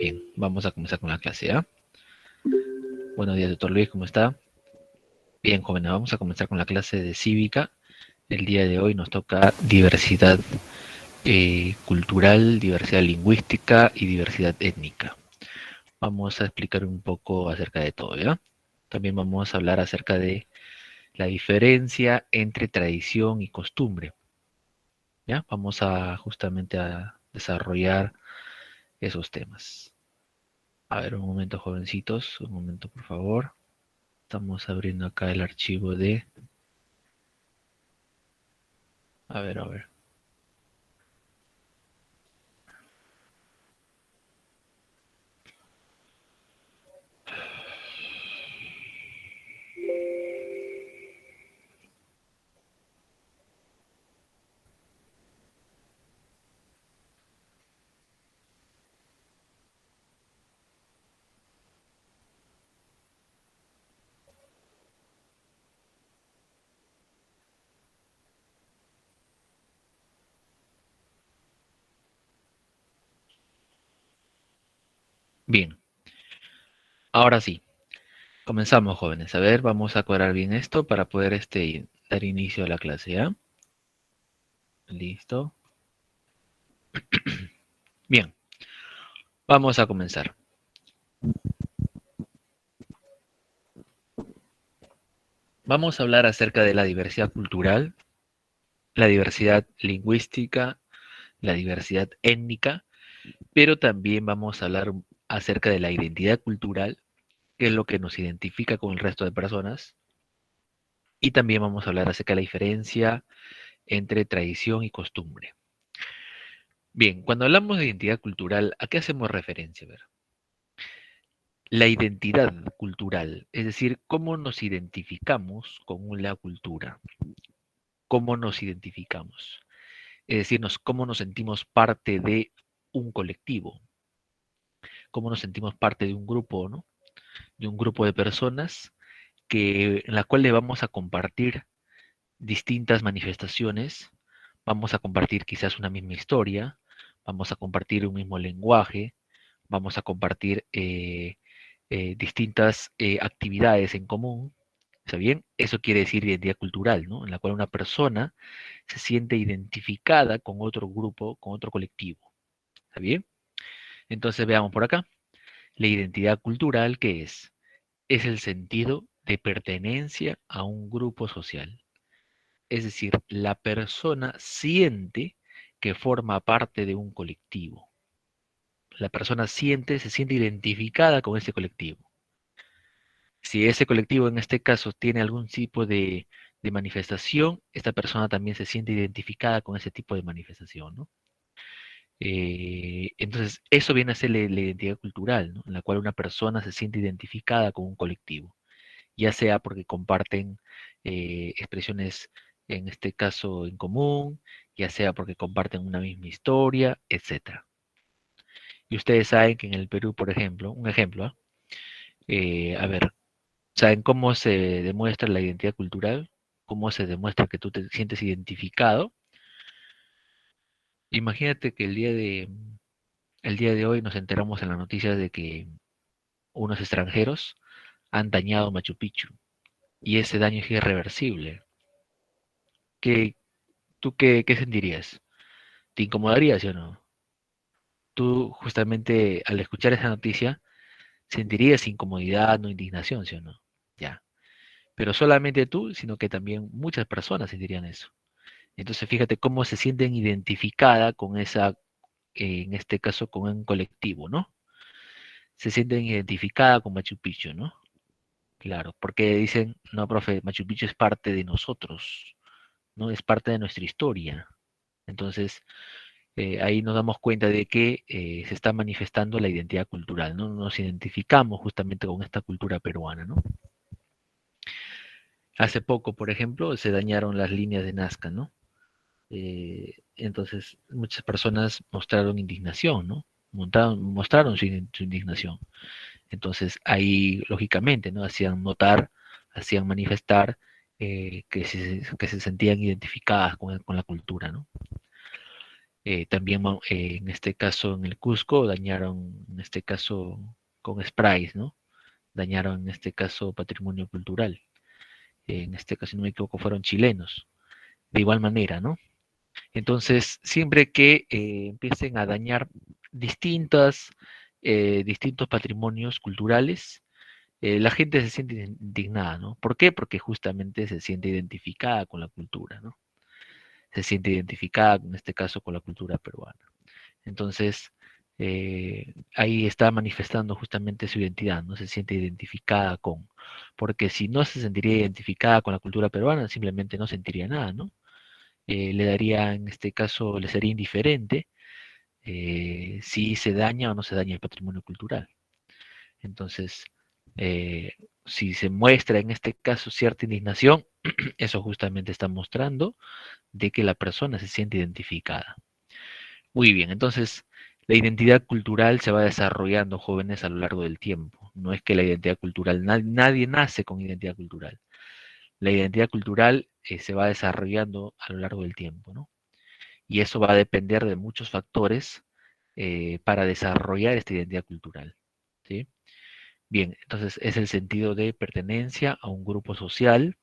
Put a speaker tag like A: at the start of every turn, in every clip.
A: Bien, vamos a comenzar con la clase, ¿ya? Buenos días, doctor Luis, ¿cómo está? Bien, jóvenes, vamos a comenzar con la clase de cívica. El día de hoy nos toca diversidad cultural, diversidad lingüística y diversidad étnica. Vamos a explicar un poco acerca de todo, ¿ya? También vamos a hablar acerca de la diferencia entre tradición y costumbre, ¿ya? Vamos a justamente a desarrollar esos temas. A ver, un momento, jovencitos, un momento, por favor. Estamos abriendo acá el archivo de... A ver, a ver. Bien, ahora sí. Comenzamos, jóvenes. A ver, vamos a cuadrar bien esto para poder dar inicio a la clase, ¿ya? Listo. Bien, vamos a comenzar. Vamos a hablar acerca de la diversidad cultural, la diversidad lingüística, la diversidad étnica, pero también vamos a hablar acerca de la identidad cultural, que es lo que nos identifica con el resto de personas, y también vamos a hablar acerca de la diferencia entre tradición y costumbre. Bien, cuando hablamos de identidad cultural, ¿a qué hacemos referencia? A ver, la identidad cultural, es decir, cómo nos identificamos con la cultura, cómo nos identificamos, es decir, cómo nos sentimos parte de un colectivo, cómo nos sentimos parte de un grupo, ¿no? De un grupo de personas en la cual le vamos a compartir distintas manifestaciones, vamos a compartir quizás una misma historia, vamos a compartir un mismo lenguaje, vamos a compartir distintas actividades en común. ¿Está bien? Eso quiere decir identidad cultural, ¿no? En la cual una persona se siente identificada con otro grupo, con otro colectivo. ¿Está bien? Entonces veamos por acá. La identidad cultural, ¿qué es? Es el sentido de pertenencia a un grupo social. Es decir, la persona siente que forma parte de un colectivo. La persona se siente identificada con ese colectivo. Si ese colectivo en este caso tiene algún tipo de manifestación, esta persona también se siente identificada con ese tipo de manifestación, ¿no? Entonces, eso viene a ser la identidad cultural, ¿no? En la cual una persona se siente identificada con un colectivo, ya sea porque comparten expresiones, en este caso, en común, ya sea porque comparten una misma historia, etcétera. Y ustedes saben que en el Perú, por ejemplo, un ejemplo, ¿ah? A ver, ¿saben cómo se demuestra la identidad cultural? ¿Cómo se demuestra que tú te sientes identificado? Imagínate que el día de hoy nos enteramos en las noticias de que unos extranjeros han dañado Machu Picchu y ese daño es irreversible. ¿Qué, qué sentirías? ¿Te incomodaría, sí o no? Tú justamente al escuchar esa noticia sentirías incomodidad, no indignación, sí o no. Ya. Pero solamente tú, sino que también muchas personas sentirían eso. Entonces fíjate cómo se sienten identificada con en este caso, con un colectivo, ¿no? Se sienten identificada con Machu Picchu, ¿no? Claro, porque dicen, no, profe, Machu Picchu es parte de nosotros, ¿no? Es parte de nuestra historia. Entonces, ahí nos damos cuenta de que se está manifestando la identidad cultural, ¿no? Nos identificamos justamente con esta cultura peruana, ¿no? Hace poco, por ejemplo, se dañaron las líneas de Nazca, ¿no? Entonces, muchas personas mostraron indignación, ¿no? Mostraron su indignación. Entonces, ahí, lógicamente, ¿no? Hacían notar, hacían manifestar que se sentían identificadas con la cultura, ¿no? También en este caso en el Cusco dañaron, en este caso con sprays, ¿no? Dañaron en este caso patrimonio cultural. En este caso, si no me equivoco, fueron chilenos. De igual manera, ¿no? Entonces, siempre que empiecen a dañar distintos patrimonios culturales, la gente se siente indignada, ¿no? ¿Por qué? Porque justamente se siente identificada con la cultura, ¿no? Se siente identificada, en este caso, con la cultura peruana. Entonces, ahí está manifestando justamente su identidad, no se siente identificada con, porque si no se sentiría identificada con la cultura peruana, simplemente no sentiría nada, ¿no? Le daría, en este caso, le sería indiferente si se daña o no se daña el patrimonio cultural. Entonces, eh, si se muestra en este caso cierta indignación, eso justamente está mostrando de que la persona se siente identificada. Muy bien, entonces la identidad cultural se va desarrollando, jóvenes, a lo largo del tiempo. No es que la identidad cultural, nadie nace con identidad cultural. La identidad cultural se va desarrollando a lo largo del tiempo, ¿no? Y eso va a depender de muchos factores para desarrollar esta identidad cultural, ¿sí? Bien, entonces es el sentido de pertenencia a un grupo social,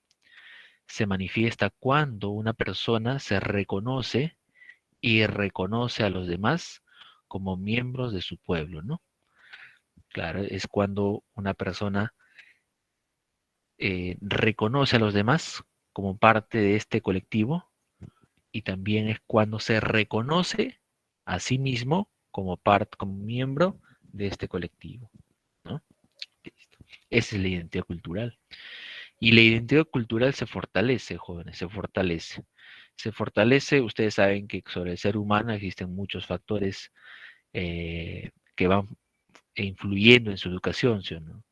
A: se manifiesta cuando una persona se reconoce y reconoce a los demás como miembros de su pueblo, ¿no? Claro, es cuando una persona reconoce a los demás como parte de este colectivo y también es cuando se reconoce a sí mismo como parte, como miembro de este colectivo, ¿no? Esa es la identidad cultural. Y la identidad cultural se fortalece, jóvenes, se fortalece. Se fortalece, ustedes saben que sobre el ser humano existen muchos factores que van influyendo en su educación, ¿sí o no?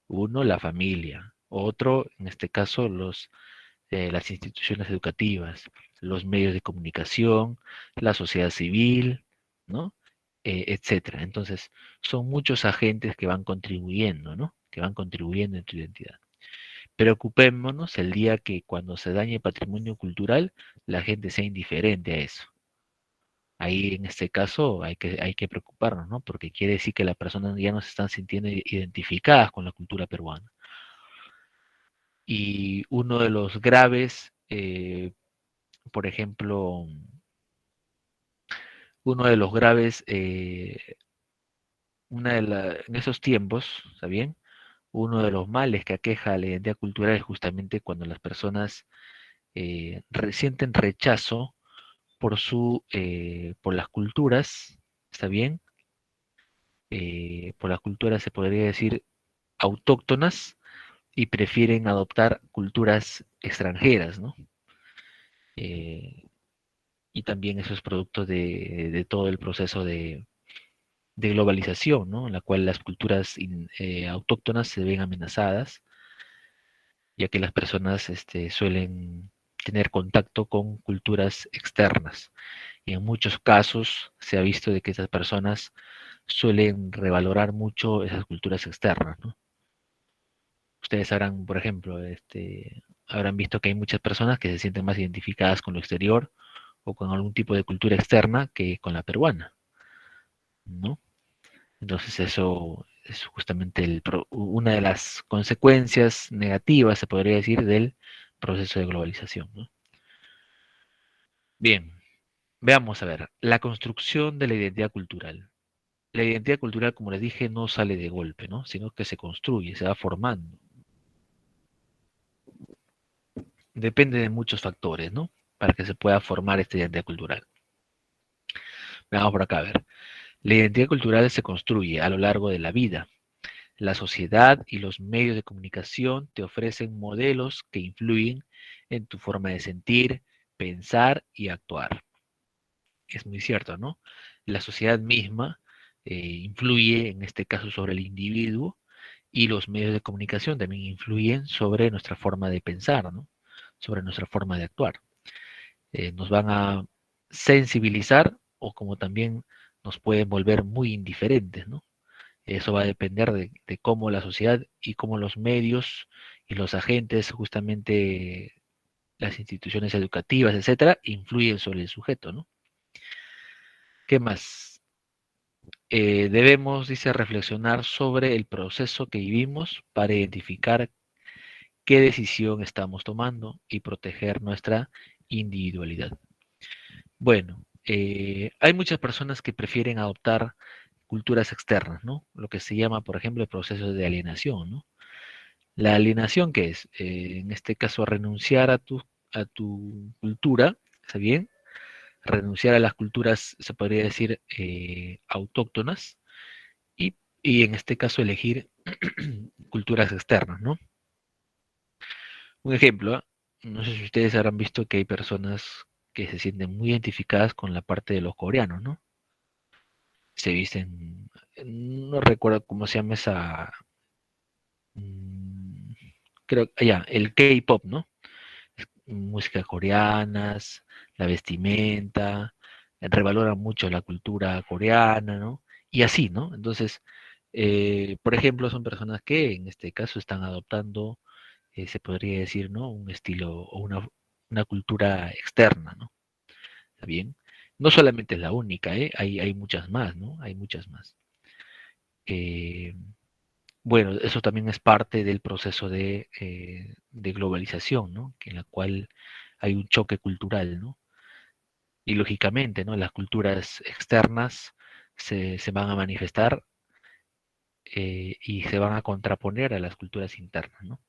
A: Uno, la familia. Otro, en este caso, las instituciones educativas, los medios de comunicación, la sociedad civil, ¿no? Etcétera. Entonces, son muchos agentes que van contribuyendo, ¿no? Que van contribuyendo en tu identidad. Preocupémonos el día que cuando se dañe patrimonio cultural, la gente sea indiferente a eso. Ahí en este caso hay que preocuparnos, ¿no? Porque quiere decir que las personas ya no se están sintiendo identificadas con la cultura peruana. Y uno de los graves, por ejemplo, uno de los graves, en esos tiempos, ¿está bien? Uno de los males que aqueja a la identidad cultural es justamente cuando las personas sienten rechazo por las culturas, ¿está bien? Por las culturas se podría decir autóctonas y prefieren adoptar culturas extranjeras, ¿no? Eh, y también eso es producto de todo el proceso de globalización, ¿no? En la cual las culturas autóctonas se ven amenazadas, ya que las personas suelen tener contacto con culturas externas. Y en muchos casos se ha visto de que esas personas suelen revalorar mucho esas culturas externas, ¿no? Ustedes habrán, por ejemplo, habrán visto que hay muchas personas que se sienten más identificadas con lo exterior o con algún tipo de cultura externa que con la peruana, ¿no? Entonces eso es justamente una de las consecuencias negativas, se podría decir, del proceso de globalización, ¿no? Bien, veamos a ver, la construcción de la identidad cultural. La identidad cultural, como les dije, no sale de golpe, ¿no? Sino que se construye, se va formando. Depende de muchos factores, ¿no? Para que se pueda formar esta identidad cultural. Veamos por acá, a ver. La identidad cultural se construye a lo largo de la vida. La sociedad y los medios de comunicación te ofrecen modelos que influyen en tu forma de sentir, pensar y actuar. Es muy cierto, ¿no? La sociedad misma influye, en este caso, sobre el individuo y los medios de comunicación también influyen sobre nuestra forma de pensar, ¿no? Sobre nuestra forma de actuar. Nos van a sensibilizar o como también nos pueden volver muy indiferentes, ¿no? Eso va a depender de cómo la sociedad y cómo los medios y los agentes, justamente las instituciones educativas, etcétera, influyen sobre el sujeto, ¿no? ¿Qué más? Debemos, dice, reflexionar sobre el proceso que vivimos para identificar qué decisión estamos tomando y proteger nuestra individualidad. Bueno, hay muchas personas que prefieren adoptar culturas externas, ¿no? Lo que se llama, por ejemplo, el proceso de alienación, ¿no? La alienación, ¿qué es? En este caso, renunciar a tu cultura, ¿está bien? Renunciar a las culturas, se podría decir, autóctonas, y, y en este caso elegir culturas externas, ¿no? Un ejemplo, ¿ah? No sé si ustedes habrán visto que hay personas que se sienten muy identificadas con la parte de los coreanos, ¿no? Se visten, no recuerdo cómo se llama esa, mm, creo, ya, el K-pop, ¿no? Música coreanas, la vestimenta, revaloran mucho la cultura coreana, ¿no? Y así, ¿no? Entonces, por ejemplo, son personas que en este caso están adoptando, se podría decir, ¿no? Un estilo o una cultura externa, ¿no? ¿Está bien? No solamente es la única, ¿eh? Hay muchas más, ¿no? Hay muchas más. Eh, bueno, eso también es parte del proceso de globalización, ¿no? En la cual hay un choque cultural, ¿no? Y lógicamente, ¿no? Las culturas externas se van a manifestar y se van a contraponer a las culturas internas, ¿no?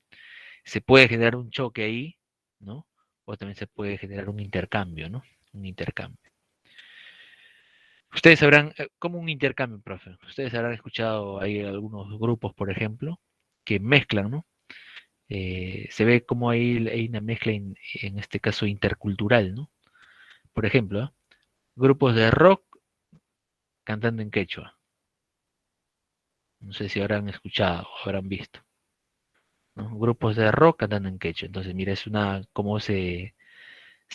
A: Se puede generar un choque ahí, ¿no? O también se puede generar un intercambio, ¿no? Un intercambio. Ustedes sabrán, como un intercambio, profe. Ustedes habrán escuchado ahí algunos grupos, por ejemplo, que mezclan, ¿no? Se ve como hay una mezcla en este caso intercultural, ¿no? Por ejemplo, ¿eh? Grupos de rock cantando en quechua. No sé si habrán escuchado o habrán visto, ¿no? Grupos de rock cantando en quechua. Entonces, mira, es una, como se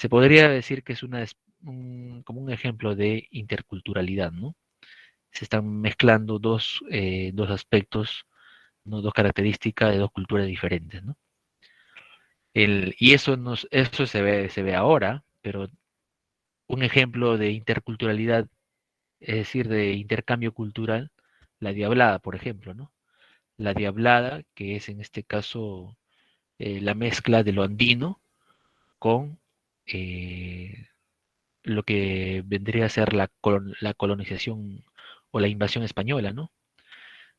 A: podría decir que es como un ejemplo de interculturalidad, ¿no? Se están mezclando dos aspectos, ¿no? Dos características de dos culturas diferentes, ¿no? Y eso se ve ahora, pero un ejemplo de interculturalidad, es decir, de intercambio cultural, la diablada, por ejemplo, ¿no? La diablada, que es en este caso la mezcla de lo andino con lo que vendría a ser la colonización o la invasión española, ¿no?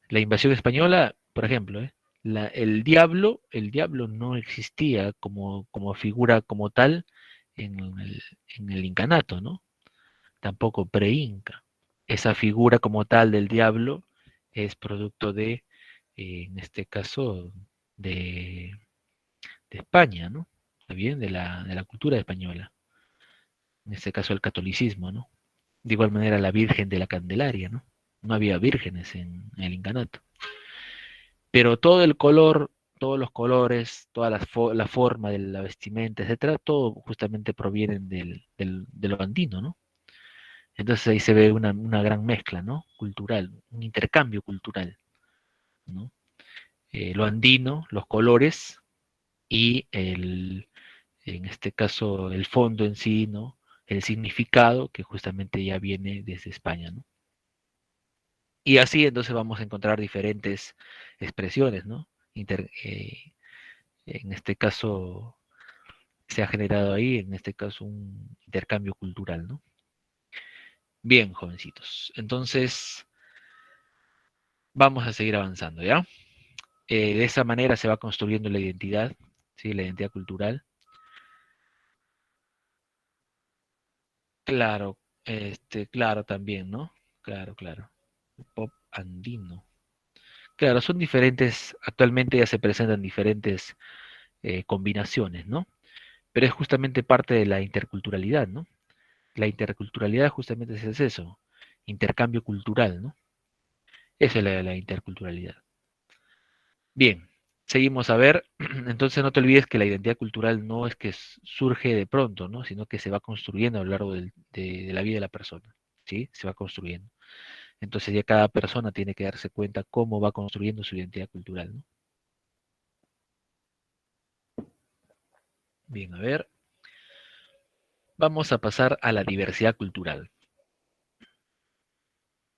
A: La invasión española, por ejemplo, el diablo no existía como figura como tal en en el incanato, ¿no? Tampoco pre-inca. Esa figura como tal del diablo es producto en este caso, de, de España, ¿no? ¿Está bien? De la cultura española. En este caso, el catolicismo, ¿no? De igual manera, la Virgen de la Candelaria, ¿no? No había vírgenes en el incanato. Pero todo el color, todos los colores, toda la forma de la vestimenta, etcétera, todo justamente provienen de lo andino, ¿no? Entonces ahí se ve una gran mezcla, ¿no? Cultural, un intercambio cultural, ¿no? Lo andino, los colores y en este caso, el fondo en sí, ¿no? El significado que justamente ya viene desde España, ¿no? Y así entonces vamos a encontrar diferentes expresiones, ¿no? En este caso se ha generado ahí, en este caso, un intercambio cultural, ¿no? Bien, jovencitos. Entonces, vamos a seguir avanzando, ¿ya? De esa manera se va construyendo la identidad, ¿sí? La identidad cultural. Claro, claro también, ¿no? Claro, claro. Pop andino. Claro, son diferentes, actualmente ya se presentan diferentes combinaciones, ¿no? Pero es justamente parte de la interculturalidad, ¿no? La interculturalidad justamente es eso, intercambio cultural, ¿no? Esa es la interculturalidad. Bien, seguimos a ver. Entonces no te olvides que la identidad cultural no es que surge de pronto, ¿no? Sino que se va construyendo a lo largo de la vida de la persona, ¿sí? Se va construyendo. Entonces ya cada persona tiene que darse cuenta cómo va construyendo su identidad cultural, ¿no? Bien, a ver, vamos a pasar a la diversidad cultural.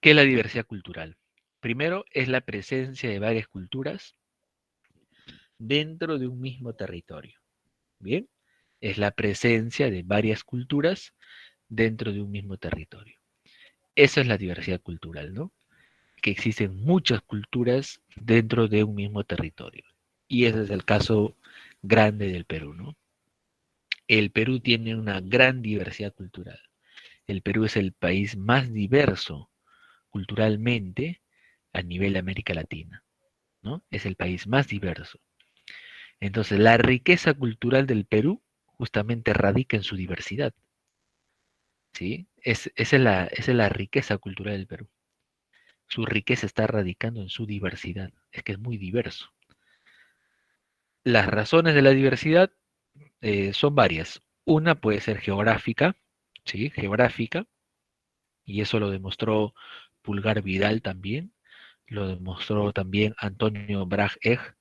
A: ¿Qué es la diversidad cultural? Primero, es la presencia de varias culturas dentro de un mismo territorio. Bien, es la presencia de varias culturas dentro de un mismo territorio. Esa es la diversidad cultural, ¿no? Que existen muchas culturas dentro de un mismo territorio. Y ese es el caso grande del Perú, ¿no? El Perú tiene una gran diversidad cultural. El Perú es el país más diverso culturalmente a nivel de América Latina, ¿no? Es el país más diverso. Entonces, la riqueza cultural del Perú justamente radica en su diversidad, ¿sí? Esa es la riqueza cultural del Perú. Su riqueza está radicando en su diversidad, es que es muy diverso. Las razones de la diversidad son varias. Una puede ser geográfica, ¿sí? Geográfica, y eso lo demostró Pulgar Vidal también, lo demostró también Antonio Brag Egg,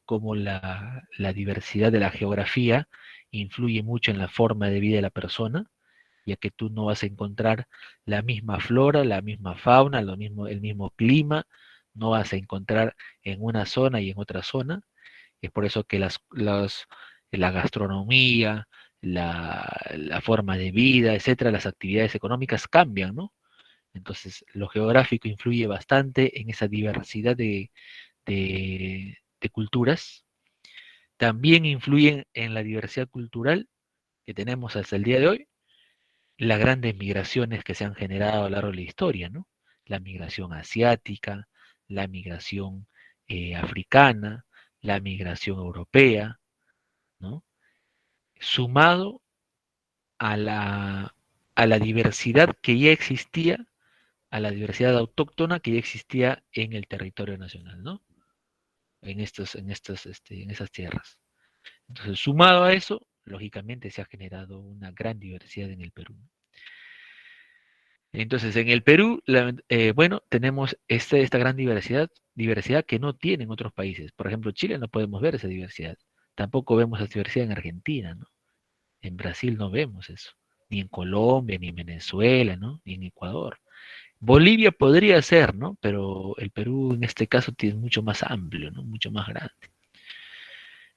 A: cómo la diversidad de la geografía influye mucho en la forma de vida de la persona, ya que tú no vas a encontrar la misma flora, la misma fauna, el mismo clima, no vas a encontrar en una zona y en otra zona. Es por eso que la gastronomía, la forma de vida, etcétera, las actividades económicas cambian, ¿no? Entonces, lo geográfico influye bastante en esa diversidad de culturas. También influyen en la diversidad cultural que tenemos hasta el día de hoy las grandes migraciones que se han generado a lo largo de la historia, ¿no? La migración asiática, la migración africana, la migración europea, ¿no? Sumado a la diversidad que ya existía, a la diversidad autóctona que ya existía en el territorio nacional, ¿no? En esas tierras. Entonces, sumado a eso, lógicamente se ha generado una gran diversidad en el Perú. Entonces, en el Perú, bueno, tenemos esta gran diversidad que no tienen otros países. Por ejemplo, Chile no podemos ver esa diversidad. Tampoco vemos esa diversidad en Argentina, ¿no? En Brasil no vemos eso. Ni en Colombia, ni en Venezuela, ¿no? Ni en Ecuador. Bolivia podría ser, ¿no? Pero el Perú en este caso es mucho más amplio, ¿no? Mucho más grande.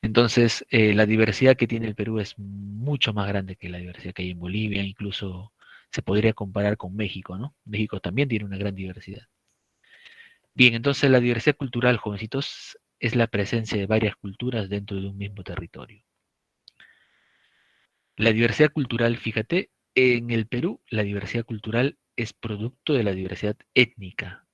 A: Entonces, la diversidad que tiene el Perú es mucho más grande que la diversidad que hay en Bolivia, incluso se podría comparar con México, ¿no? México también tiene una gran diversidad. Bien, entonces la diversidad cultural, jovencitos, es la presencia de varias culturas dentro de un mismo territorio. La diversidad cultural, fíjate, en el Perú la diversidad cultural es producto de la diversidad étnica.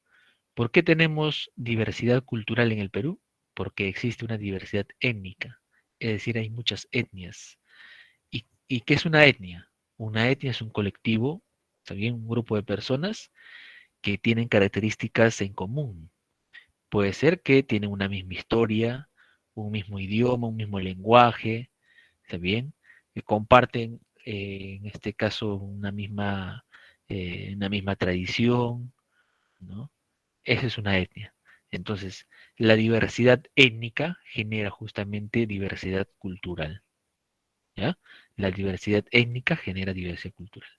A: ¿Por qué tenemos diversidad cultural en el Perú? Porque existe una diversidad étnica, es decir, hay muchas etnias. ¿Y qué es una etnia? Una etnia es un colectivo, ¿está bien? Un grupo de personas que tienen características en común. Puede ser que tienen una misma historia, un mismo idioma, un mismo lenguaje, ¿está bien? Que comparten, en este caso, una misma tradición, ¿no? Esa es una etnia. Entonces, la diversidad étnica genera justamente diversidad cultural, ¿ya? La diversidad étnica genera diversidad cultural.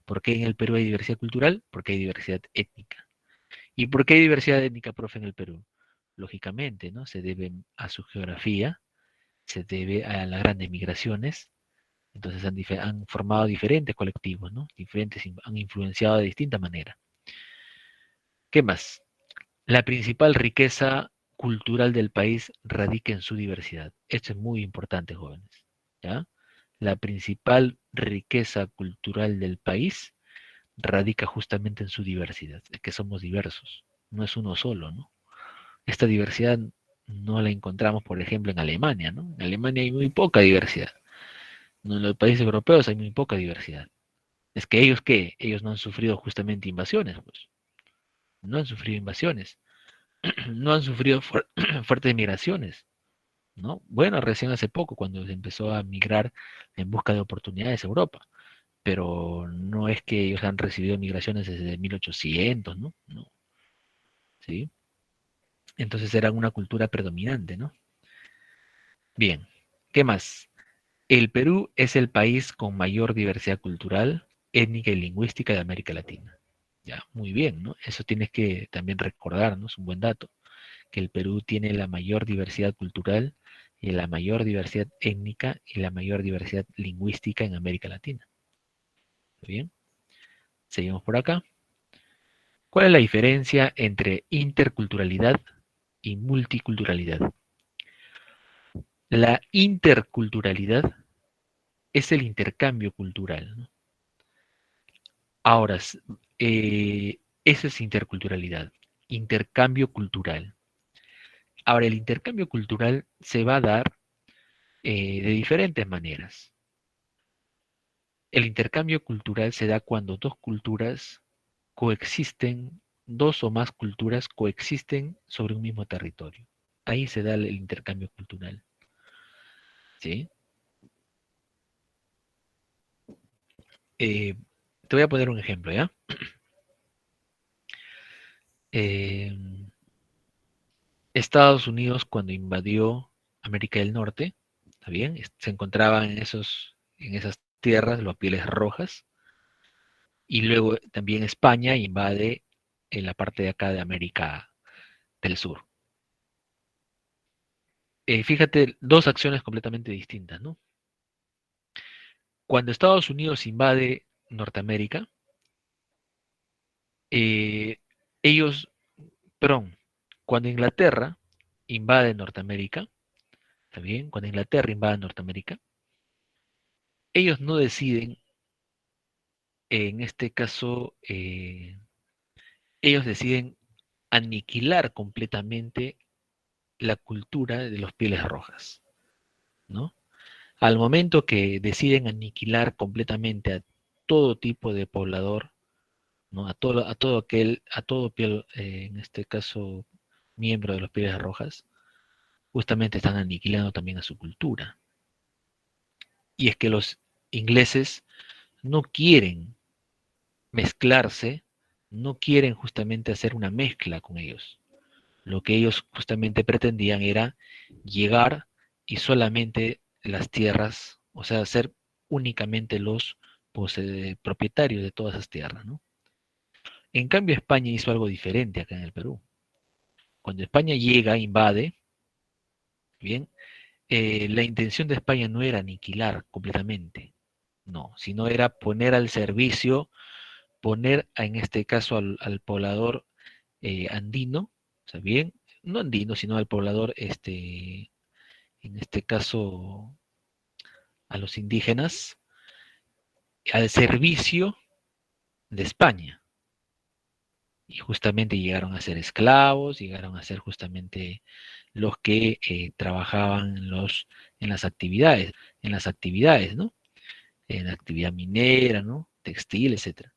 A: ¿Por qué en el Perú hay diversidad cultural? Porque hay diversidad étnica. ¿Y por qué hay diversidad étnica, profe, en el Perú? Lógicamente, ¿no? Se debe a su geografía, se debe a las grandes migraciones, entonces han formado diferentes colectivos, ¿no? Diferentes, han influenciado de distinta manera. ¿Qué más? La principal riqueza cultural del país radica en su diversidad. Esto es muy importante, jóvenes, ¿ya? La principal riqueza cultural del país radica justamente en su diversidad, es que somos diversos, no es uno solo, ¿no? Esta diversidad no la encontramos, por ejemplo, en Alemania, ¿no? En Alemania hay muy poca diversidad. ¿No? En los países europeos hay muy poca diversidad. Es que ellos, ¿qué? Ellos no han sufrido justamente invasiones, pues. No han sufrido invasiones. No han sufrido fuertes migraciones, ¿no? Bueno, recién hace poco, cuando se empezó a migrar en busca de oportunidades a Europa. Pero no es que ellos han recibido migraciones desde 1800, ¿no? No, ¿sí? Entonces eran una cultura predominante, ¿no? Bien, ¿qué más? El Perú es el país con mayor diversidad cultural, étnica y lingüística de América Latina. Ya, muy bien, ¿no? Eso tienes que también recordar, ¿no? Es un buen dato, que el Perú tiene la mayor diversidad cultural y la mayor diversidad étnica y la mayor diversidad lingüística en América Latina. ¿Está bien? Seguimos por acá. ¿Cuál es la diferencia entre interculturalidad y multiculturalidad? La interculturalidad es el intercambio cultural, ¿no? Ahora, eso es interculturalidad, intercambio cultural. Ahora, el intercambio cultural se va a dar de diferentes maneras. El intercambio cultural se da cuando dos culturas coexisten, dos o más culturas coexisten sobre un mismo territorio. Ahí se da el intercambio cultural. ¿Sí? Eh, Te voy a poner un ejemplo, ¿ya? Eh, Estados Unidos cuando invadió América del Norte, ¿está bien? Se encontraban en esas tierras los pieles rojas, y luego también España invade en la parte de acá de América del Sur. Fíjate, dos acciones completamente distintas, ¿no? Cuando Estados Unidos invade Norteamérica, eh, ellos, perdón, cuando Inglaterra invade Norteamérica, ¿está bien? Cuando Inglaterra invade Norteamérica, ellos no deciden, en este caso, ellos deciden aniquilar completamente la cultura de los pieles rojas, ¿no? Al momento que deciden aniquilar completamente a todo tipo de poblador, ¿no? A todo piel, en este caso, miembro de los pieles rojas, justamente están aniquilando también a su cultura. Y es que los ingleses no quieren mezclarse, no quieren justamente hacer una mezcla con ellos. Lo que ellos justamente pretendían era llegar y solamente las tierras, o sea, ser únicamente los propietarios de todas esas tierras, ¿no? En cambio, España hizo algo diferente acá en el Perú. Cuando España llega, invade, bien, la intención de España no era aniquilar completamente, no, sino era poner al servicio, poner en este caso al poblador andino, o sea, bien, no andino, sino al poblador, en este caso, a los indígenas, al servicio de España. Y justamente llegaron a ser esclavos, llegaron a ser justamente los que trabajaban en las actividades, ¿no? En la actividad minera, ¿no? Textil, etcétera.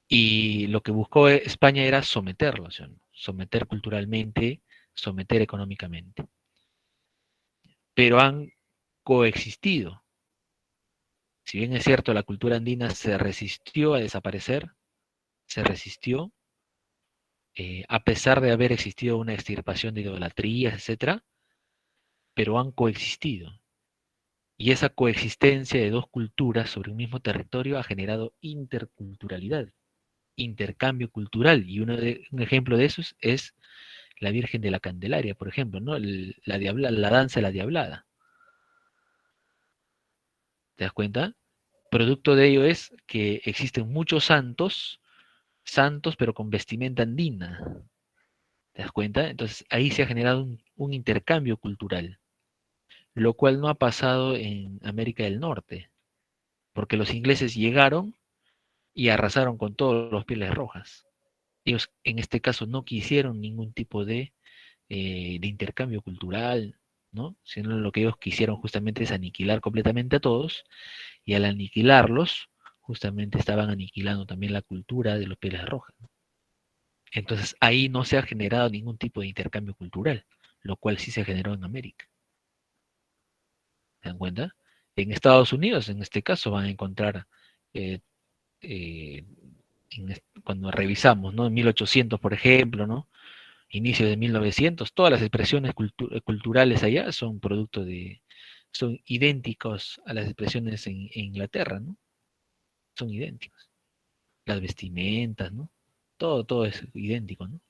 A: Y lo que buscó España era someterlos, ¿sí? Someter culturalmente, someter económicamente. Pero han coexistido. Si bien es cierto, la cultura andina se resistió a desaparecer, se resistió, a pesar de haber existido una extirpación de idolatrías, etcétera, pero han coexistido. Y esa coexistencia de dos culturas sobre un mismo territorio ha generado interculturalidad, intercambio cultural. Y un ejemplo de eso es la Virgen de la Candelaria, por ejemplo, ¿no? La danza de la diablada. ¿Te das cuenta? Producto de ello es que existen muchos santos, santos pero con vestimenta andina. ¿Te das cuenta? Entonces ahí se ha generado un intercambio cultural, lo cual no ha pasado en América del Norte, porque los ingleses llegaron y arrasaron con todos los pieles rojas. Ellos en este caso no quisieron ningún tipo de intercambio cultural, ¿no? Sino lo que ellos quisieron justamente es aniquilar completamente a todos, y al aniquilarlos, justamente estaban aniquilando también la cultura de los pieles rojas. Entonces ahí no se ha generado ningún tipo de intercambio cultural, lo cual sí se generó en América. ¿Se dan cuenta? En Estados Unidos, en este caso, van a encontrar, eh, eh, cuando revisamos, ¿no? En 1800, por ejemplo, ¿no? Inicio de 1900, todas las expresiones culturales allá son producto son idénticos a las expresiones en Inglaterra, ¿no? Son idénticos. las vestimentas, ¿no? Todo es idéntico, ¿no?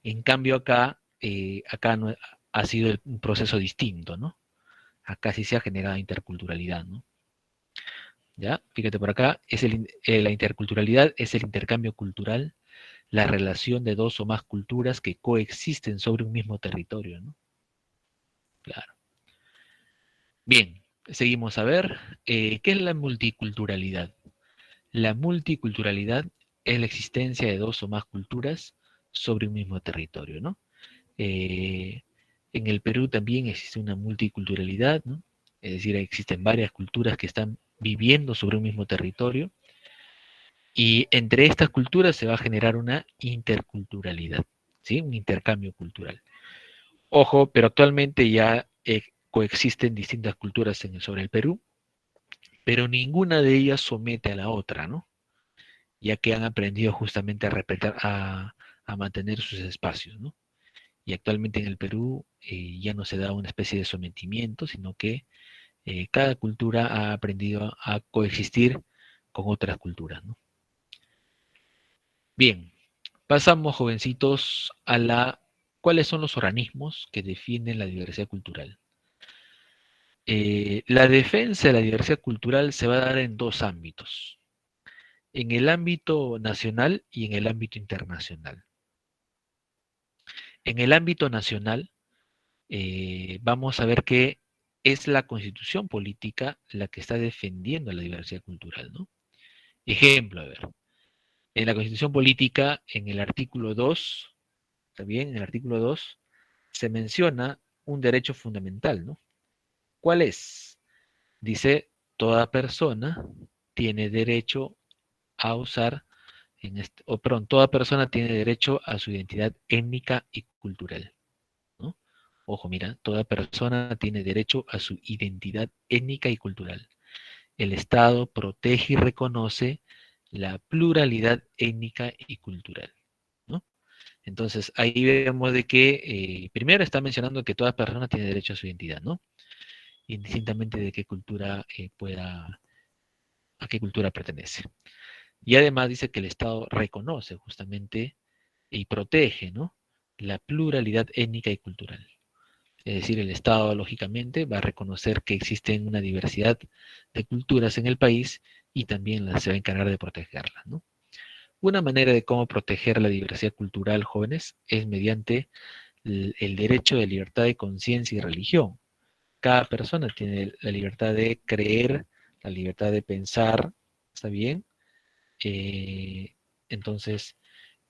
A: En cambio acá no, ha sido un proceso distinto, ¿no? Acá sí se ha generado interculturalidad, ¿no? ¿Ya? Fíjate por acá, la interculturalidad es el intercambio cultural, la relación de dos o más culturas que coexisten sobre un mismo territorio, ¿no? Claro. Bien, seguimos a ver, ¿qué es la multiculturalidad? La multiculturalidad es la existencia de dos o más culturas sobre un mismo territorio, ¿no? Eh, en el Perú también existe una multiculturalidad, ¿no? Es decir, existen varias culturas que están viviendo sobre un mismo territorio y entre estas culturas se va a generar una interculturalidad, ¿sí? Un intercambio cultural. Ojo, pero actualmente ya coexisten distintas culturas sobre el Perú, pero ninguna de ellas somete a la otra, ¿no? Ya que han aprendido justamente a respetar, a mantener sus espacios, ¿no? Y actualmente en el Perú ya no se da una especie de sometimiento, sino que cada cultura ha aprendido a coexistir con otras culturas, ¿no? Bien, pasamos, jovencitos, a ¿cuáles son los organismos que defienden la diversidad cultural? La defensa de la diversidad cultural se va a dar en dos ámbitos, en el ámbito nacional y en el ámbito internacional. En el ámbito nacional, vamos a ver que es la constitución política la que está defendiendo la diversidad cultural, ¿no? Ejemplo, a ver, en la constitución política, en el artículo 2, ¿está bien? En el artículo 2 se menciona un derecho fundamental, ¿no? ¿Cuál es? Dice, toda persona tiene derecho a usar, toda persona tiene derecho a su identidad étnica y cultural, ¿no? Ojo, mira, toda persona tiene derecho a su identidad étnica y cultural. El Estado protege y reconoce la pluralidad étnica y cultural, ¿no? Entonces, ahí vemos de que primero está mencionando que toda persona tiene derecho a su identidad, ¿no? Indistintamente de qué cultura a qué cultura pertenece. Y además dice que el Estado reconoce justamente y protege, ¿no? La pluralidad étnica y cultural. Es decir, el Estado, lógicamente, va a reconocer que existen una diversidad de culturas en el país y también se va a encargar de protegerla, ¿no? Una manera de cómo proteger la diversidad cultural, jóvenes, es mediante el derecho de libertad de conciencia y religión. Cada persona tiene la libertad de creer, la libertad de pensar, ¿está bien? Eh, entonces,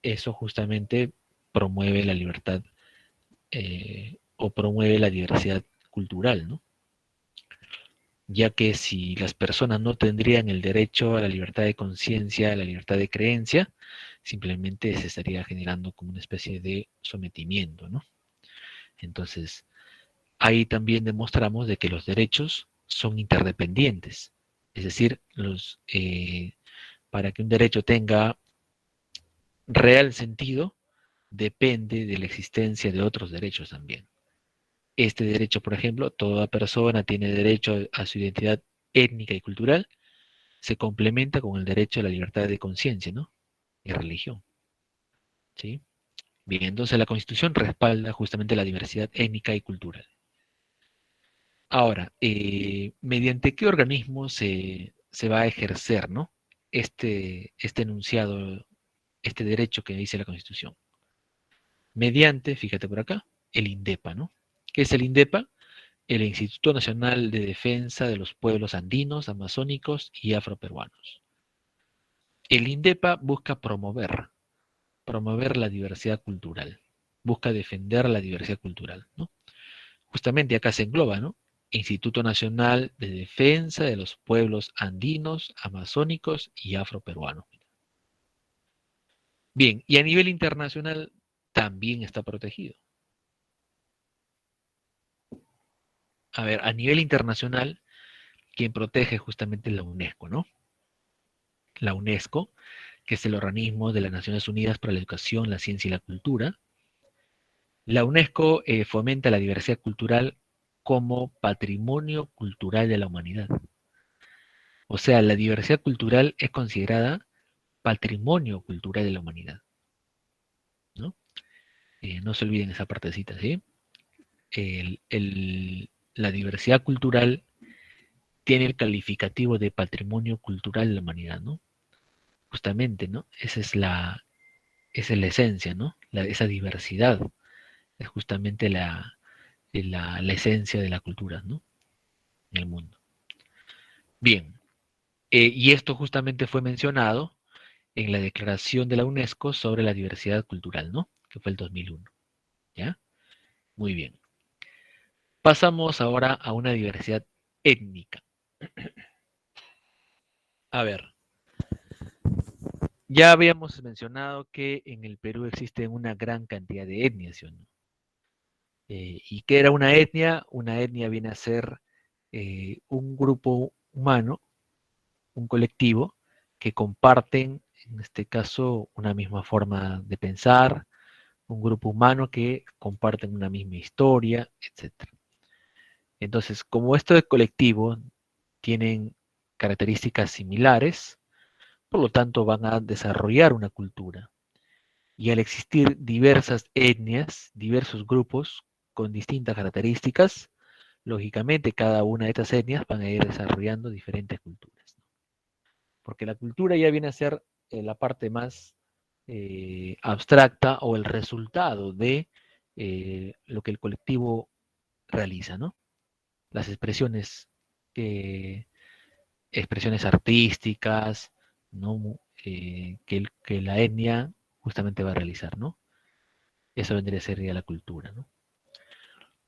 A: eso justamente promueve la libertad o promueve la diversidad cultural, ¿no? Ya que si las personas no tendrían el derecho a la libertad de conciencia, a la libertad de creencia, simplemente se estaría generando como una especie de sometimiento, ¿no? Entonces, ahí también demostramos de que los derechos son interdependientes, es decir, para que un derecho tenga real sentido, depende de la existencia de otros derechos también. Este derecho, por ejemplo, toda persona tiene derecho a su identidad étnica y cultural, se complementa con el derecho a la libertad de conciencia, ¿no? Y religión, ¿sí? Bien, entonces la Constitución respalda justamente la diversidad étnica y cultural. Ahora, ¿mediante qué organismo se va a ejercer, ¿no? Este enunciado, este derecho que dice la Constitución. Mediante, fíjate por acá, el INDEPA, ¿no? ¿Qué es el INDEPA? El Instituto Nacional de Defensa de los Pueblos Andinos, Amazónicos y Afroperuanos. El INDEPA busca promover la diversidad cultural, busca defender la diversidad cultural, ¿no? Justamente acá se engloba, ¿no? Instituto Nacional de Defensa de los Pueblos Andinos, Amazónicos y Afroperuanos. Bien, y a nivel internacional también está protegido. A ver, a nivel internacional, quien protege justamente la UNESCO, ¿no? La UNESCO, que es el organismo de las Naciones Unidas para la Educación, la Ciencia y la Cultura. La UNESCO fomenta la diversidad cultural como patrimonio cultural de la humanidad. O sea, la diversidad cultural es considerada patrimonio cultural de la humanidad, ¿no? No se olviden esa partecita, ¿sí? La diversidad cultural tiene el calificativo de patrimonio cultural de la humanidad, ¿no? Justamente, ¿no? Esa es la esencia, ¿no? Esa diversidad es justamente la esencia de la cultura, ¿no? En el mundo. Bien, y esto justamente fue mencionado en la Declaración de la UNESCO sobre la diversidad cultural, ¿no? Que fue el 2001, ¿ya? Muy bien. Pasamos ahora a una diversidad étnica. A ver, ya habíamos mencionado que en el Perú existen una gran cantidad de etnias, ¿sí o no? ¿Y qué era una etnia? Una etnia viene a ser un grupo humano, un colectivo, que comparten, en este caso, una misma forma de pensar, un grupo humano que comparten una misma historia, etcétera. Entonces, como esto de colectivo tienen características similares, por lo tanto van a desarrollar una cultura. Y al existir diversas etnias, diversos grupos con distintas características, lógicamente cada una de estas etnias van a ir desarrollando diferentes culturas. Porque la cultura ya viene a ser la parte más abstracta o el resultado de lo que el colectivo realiza, ¿no? Las eh, expresiones artísticas, ¿no? Que la etnia justamente va a realizar, ¿no? Eso vendría a ser ya la cultura, ¿no?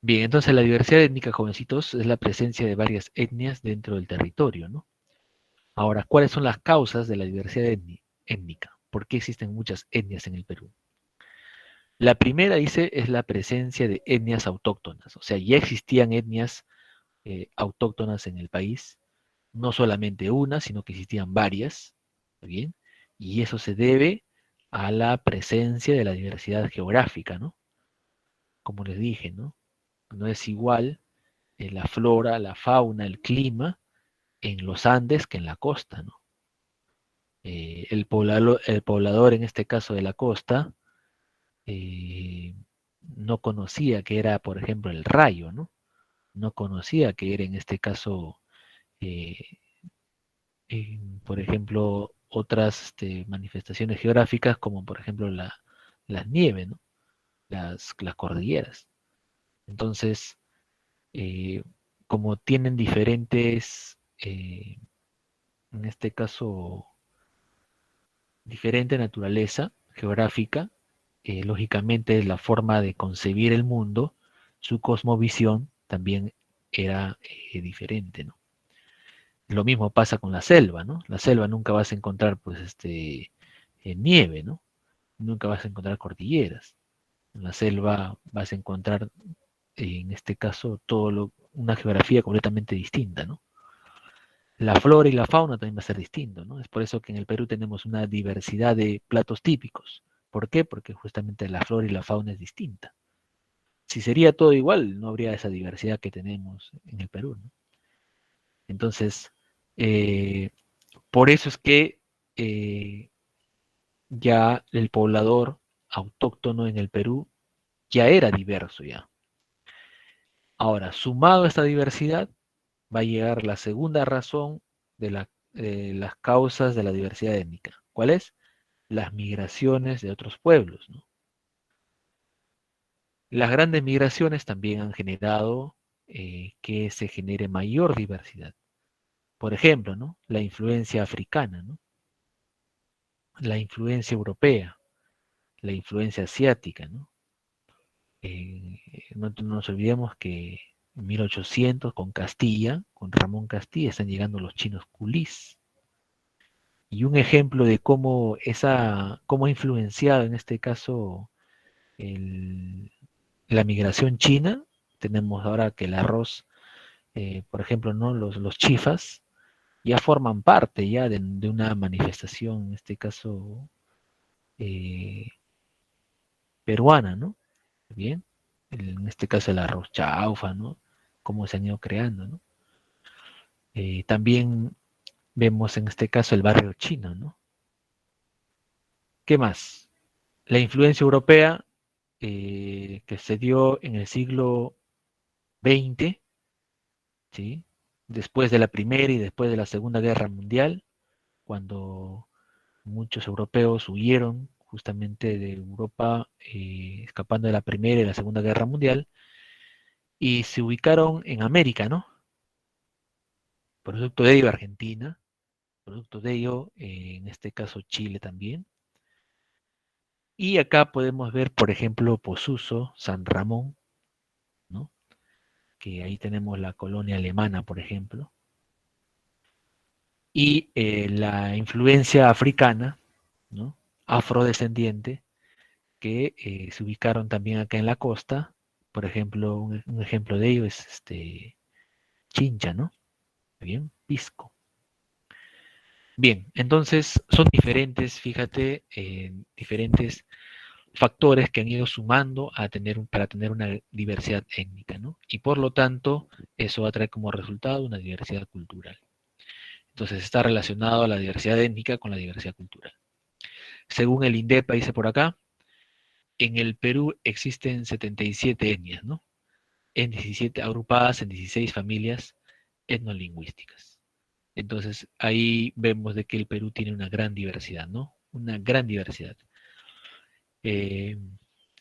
A: Bien, entonces la diversidad étnica, jovencitos, es la presencia de varias etnias dentro del territorio, ¿no? Ahora, ¿cuáles son las causas de la diversidad étnica? ¿Por qué existen muchas etnias en el Perú? La primera, dice, es la presencia de etnias autóctonas, o sea, ya existían etnias autóctonas en el país, no solamente una, sino que existían varias, ¿está bien? Y eso se debe a la presencia de la diversidad geográfica, ¿no? Como les dije, ¿no? No es igual la flora, la fauna, el clima en los Andes que en la costa, ¿no? El poblador, en este caso de la costa, eh, no conocía que era, por ejemplo, el rayo, ¿no? No conocía que era, en este caso, eh, por ejemplo, otras manifestaciones geográficas, como por ejemplo las nieves, ¿no? Las cordilleras. Entonces, eh, como tienen diferentes, en este caso, diferente naturaleza geográfica, lógicamente la forma de concebir el mundo, su cosmovisión también era diferente, ¿no? Lo mismo pasa con la selva, ¿no? La selva nunca vas a encontrar, pues, nieve, ¿no? Nunca vas a encontrar cordilleras. En la selva vas a encontrar, en este caso, una geografía completamente distinta, ¿no? La flora y la fauna también va a ser distinto, ¿no? Es por eso que en el Perú tenemos una diversidad de platos típicos. ¿Por qué? Porque justamente la flora y la fauna es distinta. Si sería todo igual, no habría esa diversidad que tenemos en el Perú, ¿no? Entonces, eh, por eso es que eh, ya el poblador autóctono en el Perú ya era diverso ya. Ahora, sumado a esta diversidad, va a llegar la segunda razón de las causas de la diversidad étnica. ¿Cuál es? Las migraciones de otros pueblos, ¿no? Las grandes migraciones también han generado que se genere mayor diversidad. Por ejemplo, ¿no? La influencia africana, ¿no? La influencia europea, la influencia asiática, ¿no? No nos olvidemos que en 1800 con Castilla, con Ramón Castilla, están llegando los chinos culís. Y un ejemplo de cómo ha influenciado en este caso el, la migración china, tenemos ahora que el arroz, por ejemplo, ¿no? Los chifas ya forman parte ya de una manifestación, en este caso eh, peruana, ¿no? Bien, en este caso el arroz chaufa, ¿no? Cómo se han ido creando, ¿no? También vemos en este caso el barrio chino, ¿no? ¿Qué más? La influencia europea que se dio en el siglo XX, ¿sí? Después de la Primera y después de la Segunda Guerra Mundial, cuando muchos europeos huyeron justamente de Europa, escapando de la Primera y la Segunda Guerra Mundial, y se ubicaron en América, ¿no? Producto de ello Argentina, producto de ello, en este caso Chile también. Y acá podemos ver, por ejemplo, Posuso, San Ramón, ¿no? Que ahí tenemos la colonia alemana, por ejemplo. Y la influencia africana, ¿no? Afrodescendiente, que se ubicaron también acá en la costa. Por ejemplo, un ejemplo de ello es Chincha, ¿no? Bien, Pisco. Bien, entonces son diferentes, fíjate, diferentes factores que han ido sumando para tener una diversidad étnica, ¿no? Y por lo tanto, eso va a traer como resultado una diversidad cultural. Entonces está relacionado a la diversidad étnica con la diversidad cultural. Según el INDEPA, dice por acá, en el Perú existen 77 etnias, ¿no? En 17, agrupadas en 16 familias etnolingüísticas. Entonces ahí vemos de que el Perú tiene una gran diversidad, ¿no? Una gran diversidad. Eh,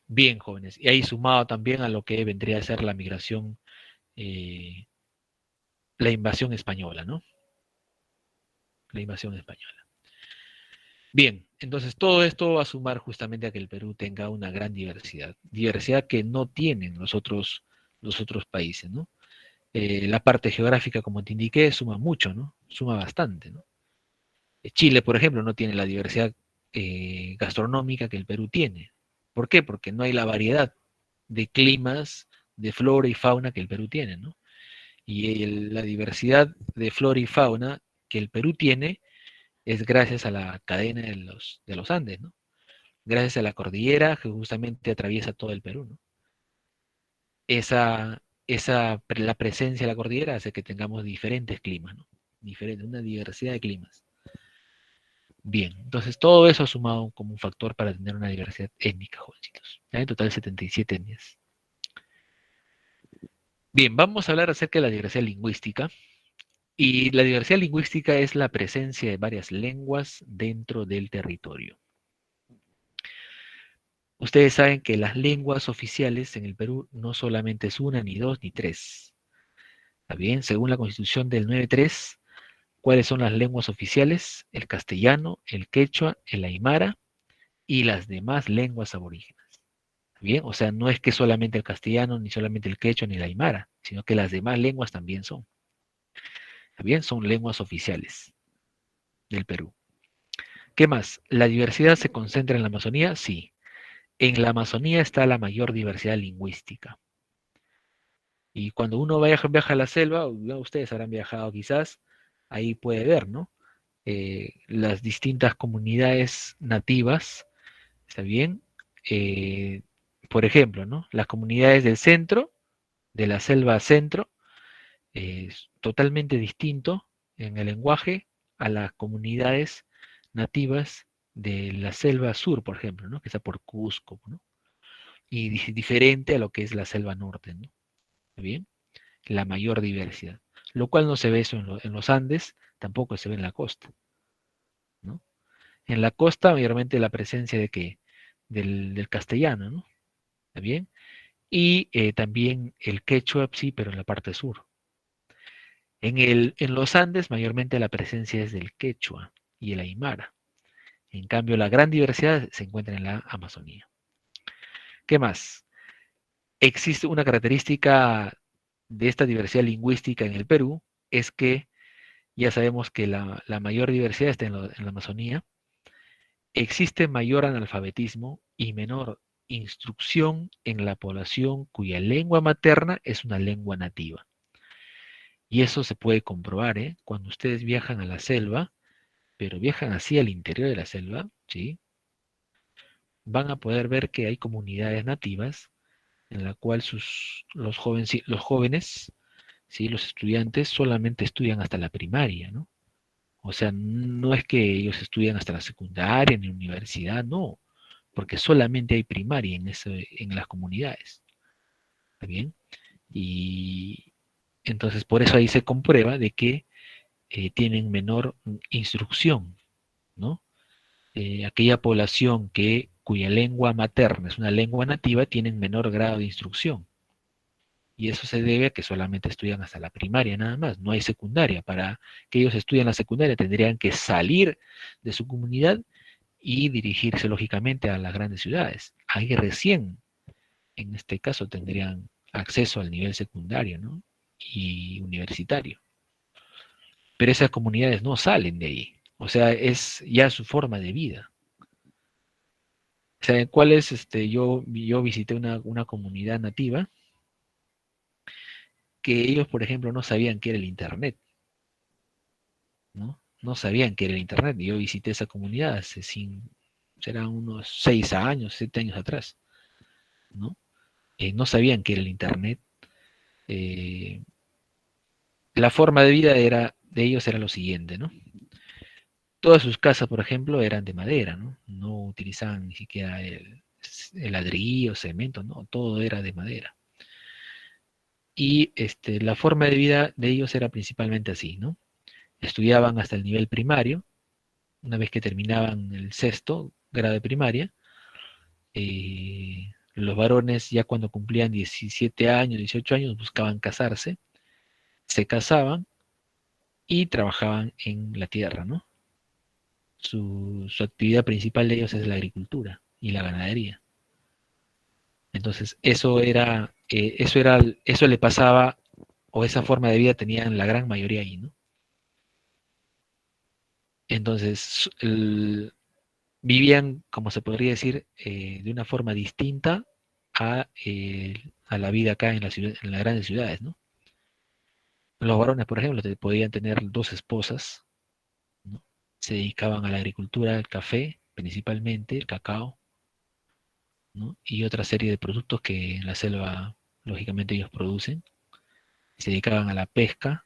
A: Bien, jóvenes. Y ahí sumado también a lo que vendría a ser la migración, eh, la invasión española, ¿no? La invasión española. Bien, entonces todo esto va a sumar justamente a que el Perú tenga una gran diversidad, diversidad que no tienen los otros países, ¿no? La parte geográfica, como te indiqué, suma mucho, ¿no? Suma bastante, ¿no? Chile, por ejemplo, no tiene la diversidad gastronómica que el Perú tiene. ¿Por qué? Porque no hay la variedad de climas, de flora y fauna que el Perú tiene, ¿no? Y la diversidad de flora y fauna que el Perú tiene es gracias a la cadena de los Andes, ¿no? Gracias a la cordillera que justamente atraviesa todo el Perú, ¿no? La presencia de la cordillera hace que tengamos diferentes climas, ¿no? Una diversidad de climas. Bien, entonces todo eso ha sumado como un factor para tener una diversidad étnica, jovencitos. ¿Ya? En total 77 etnias. Bien, vamos a hablar acerca de la diversidad lingüística. Y la diversidad lingüística es la presencia de varias lenguas dentro del territorio. Ustedes saben que las lenguas oficiales en el Perú no solamente es una, ni dos, ni tres. ¿Está bien? Según la Constitución del 93, ¿cuáles son las lenguas oficiales? El castellano, el quechua, el aymara y las demás lenguas aborígenes. ¿Está bien? O sea, no es que solamente el castellano, ni solamente el quechua, ni el aymara, sino que las demás lenguas también son. ¿Está bien? Son lenguas oficiales del Perú. ¿Qué más? ¿La diversidad se concentra en la Amazonía? Sí. En la Amazonía está la mayor diversidad lingüística. Y cuando uno viaja a la selva, ustedes habrán viajado quizás, ahí puede ver, ¿no? Las distintas comunidades nativas, ¿está bien? Eh, por ejemplo, ¿no? Las comunidades del centro, de la selva centro, es totalmente distinto en el lenguaje a las comunidades nativas de la selva sur, por ejemplo, ¿no? Que está por Cusco, ¿no? Y diferente a lo que es la selva norte, ¿no? ¿Está bien? La mayor diversidad. Lo cual no se ve eso en los Andes, tampoco se ve en la costa, ¿no? En la costa, mayormente la presencia de qué? Del castellano, ¿no? ¿Está bien? Y también el quechua, sí, pero en la parte sur. En los Andes, mayormente la presencia es del quechua y el aymara. En cambio, la gran diversidad se encuentra en la Amazonía. ¿Qué más? Existe una característica de esta diversidad lingüística en el Perú, es que ya sabemos que la mayor diversidad está en la Amazonía. Existe mayor analfabetismo y menor instrucción en la población cuya lengua materna es una lengua nativa. Y eso se puede comprobar, ¿eh? Cuando ustedes viajan a la selva, pero viajan así al interior de la selva, ¿sí? Van a poder ver que hay comunidades nativas en la cual los jóvenes, ¿sí? Los estudiantes solamente estudian hasta la primaria, ¿no? O sea, no es que ellos estudian hasta la secundaria ni universidad, no, porque solamente hay primaria en las comunidades. ¿Está bien? Y entonces por eso ahí se comprueba de que tienen menor instrucción, ¿no? Aquella población cuya lengua materna es una lengua nativa tienen menor grado de instrucción. Y eso se debe a que solamente estudian hasta la primaria nada más, no hay secundaria. Para que ellos estudien la secundaria tendrían que salir de su comunidad y dirigirse lógicamente a las grandes ciudades. Ahí recién, en este caso, tendrían acceso al nivel secundario, ¿no? Y universitario. Pero esas comunidades no salen de ahí. O sea, es ya su forma de vida. O sea, ¿cuál es yo visité una comunidad nativa que ellos, por ejemplo, no sabían qué era el Internet, ¿no? No sabían qué era el Internet. Yo visité esa comunidad será unos 6 años, 7 años atrás, ¿no? No sabían qué era el Internet. Eh, la forma de vida de ellos era lo siguiente, ¿no? Todas sus casas, por ejemplo, eran de madera, ¿no? No utilizaban ni siquiera el ladrillo, cemento, no, todo era de madera. Y la forma de vida de ellos era principalmente así, ¿no? Estudiaban hasta el nivel primario, una vez que terminaban el sexto grado de primaria, los varones ya cuando cumplían 17 años, 18 años, buscaban casarse, se casaban y trabajaban en la tierra, ¿no? Su actividad principal de ellos es la agricultura y la ganadería. Entonces, eso le pasaba, o esa forma de vida tenían la gran mayoría ahí, ¿no? Entonces, vivían, como se podría decir, de una forma distinta a la vida acá en las grandes ciudades, ¿no? Los varones, por ejemplo, podían tener dos esposas, ¿no? Se dedicaban a la agricultura, al café, principalmente, el cacao, ¿no? Y otra serie de productos que en la selva, lógicamente, ellos producen. Se dedicaban a la pesca,